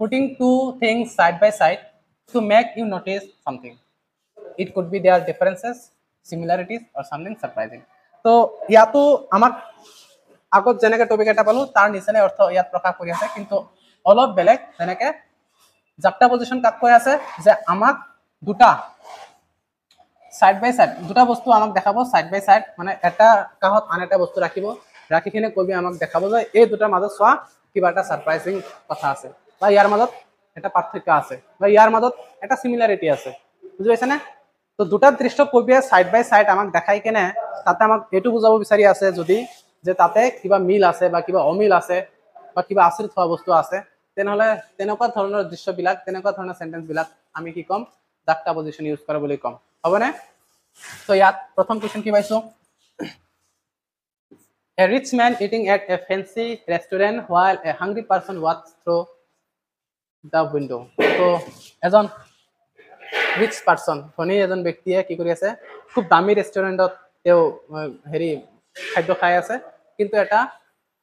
putting two things side by side to make you notice something. It could be their differences, similarities, or something surprising. তো ইয়াতো আমাক আগত যেনেকে topic এটা পালো তাৰ নিচিনা অৰ্থ ইয়াত প্ৰকাশ কৰি আছে কিন্তু অলপ বেলেগ যেনেকে জাপ্টা পজিশন কাক কৈ আছে যে আমাক দুটা সাইড বাই সাইড দুটা বস্তু আমাক দেখাব সাইড বাই সাইড মানে এটা কাহত আন এটা বস্তু ৰাখিব ৰাখিখিনি কবি আমাক দেখাব যে এই দুটাৰ মাজত সোৱা কিবা এটা সাৰপ্ৰাইজিং কথা আছে বা ইয়াৰ মাজত এটা পাৰ্থক্য আছে বা ইয়াৰ মাজত এটা সিমিলাৰিটি আছে বুজি পাইছা না তো দুটা দৃশ্য কবিয়ে সাইড বাই সাইড আমাক দেখাই কেনে তাতে আমাক এটু বুজাব বিচাৰি আছে যদি যে তাতে কিবা মিল আছে বা কিবা অমিল আছে বা কিবা আশ্ৰিত হোৱা বস্তু আছে তেনেহলে তেনেকুৱা ধৰণৰ দৃশ্যবিলাক তেনেকুৱা ধৰণৰ সেন্টেন্স বিলাক আমি কি কম জাপ্টা পজিশন ইউজ কৰা বুলি কম হবনে তো ইয়াত প্ৰথম কোৱেশ্চন কি পাইছো A rich man eating at a fancy restaurant while a hungry person walks through the window. So, এজন rich person, ধনী এজন ব্যক্তিয়ে কি কৰি আছে খুব দামী ৰেষ্টুৰেণ্টত তেওঁ হেৰি খাদ্য খাই আছে কিন্তু এটা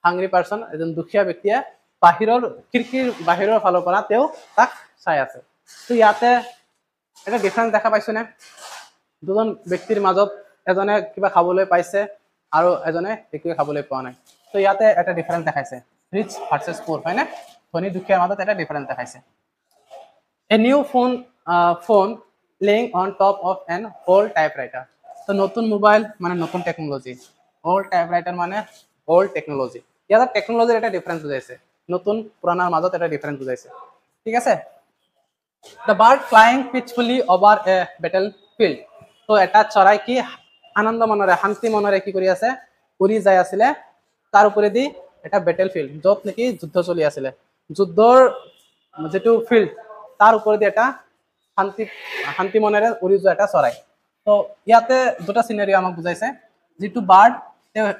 হাংৰি পাৰসন এজন দুখীয়া ব্যক্তিয়ে বাহিৰৰ খিৰকিৰ বাহিৰৰ ফালৰ পৰা তেওঁ তাক চাই আছে তো ইয়াতে এটা ডিফাৰেন্স দেখা পাইছনে দুজন ব্যক্তিৰ মাজত এজনে কিবা খাবলৈ পাইছে আৰু এজনে একো খাবলৈ পোৱা নাই তো ইয়াতে এটা ডিফাৰেন্স দেখাইছে ৰিচ ভাৰ্সেস পুৰ হয়নে ধনী দুখীয়াৰ মাজত এটা ডিফাৰেন্স দেখাইছে A new phone laying on top of an old typewriter. So নতুন মোবাইল মানে নতুন টেকনোলজি old typewriter মানে old technology ইয়াতে টেকনোলজিৰ এটা ডিফাৰেন্স বুজাইছে নতুন পুৰাণাৰ মাজত এটা ডিফাৰেন্স বুজাইছে ঠিক আছে The bird flying peacefully over a battlefield. তো এটা চৰাই কি আনন্দ মনৰে শান্তি মনৰে কি কৰি আছে উৰি যায় আছিল তাৰ ওপৰেদি এটা ব্যাটলফিল্ড যত নেকি যুদ্ধ চলি আছিল যুদ্ধৰ যেটো ফিল্ড তাৰ ওপৰেদি এটা শান্তি মনৰে উৰি যোৱা এটা চৰাই তো ইয়াতে দুটা সিনাৰিও আমাক বুজাইছে যেটো বার্ড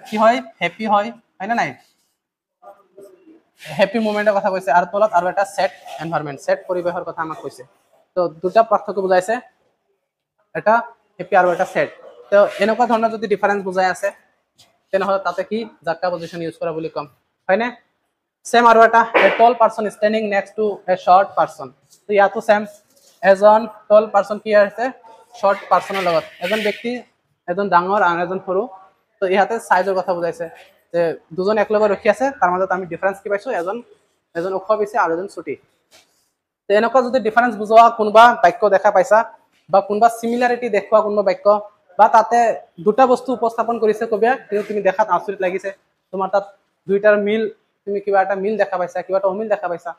কি হয় হ্যাপি হয় না নাই হ্যাপি মোমেন্টের কথা কৈছে আর তলত আর একটা সেট এনভায়রনমেন্ট সেট পৰিবেশৰ কথা আমাক কৈছে তো দুটা পাৰ্থক্য বুজাইছে এটা হ্যাপি আৰ এটা সেট তো এনেকুৱা ধৰণৰ যদি ডিফাৰেন্স বুজাই আছে তেনেহলে তাতে কি জাপ্টা পজিশন ইউজ কৰা বুলি কম হয় না সেম আৰু এটা a tall person standing next to a short person তো ইয়াতো সেম এজন tall person কি আছে short personৰ লগত এজন ব্যক্তি এজন ডাঙৰ আৰু এজন সৰু তো ইয়াতে সাইজৰ কথা বুজাইছে যে দুজন একলগে ৰখি আছে তাৰ মাজত আমি ডিফাৰেন্স কি পাইছো এজন ওখ বেছি আৰু এজন ছুটি তো এনেকুৱা যদি ডিফাৰেন্স বুজোৱা কোনবা বাক্য দেখা পাইছা বা কোনবা সিমিলাৰিটি দেখুৱা কোনবা বাক্য বা তাতে দুটা বস্তু উপস্থাপন কৰিছে কবিয়া কিন্তু তুমি দেখাত আচৰিত লাগিছে তোমাৰ তাত দুইটাৰ মিল তুমি কিবা এটা মিল দেখা পাইছা কিবা এটা অমিল দেখা পাইছা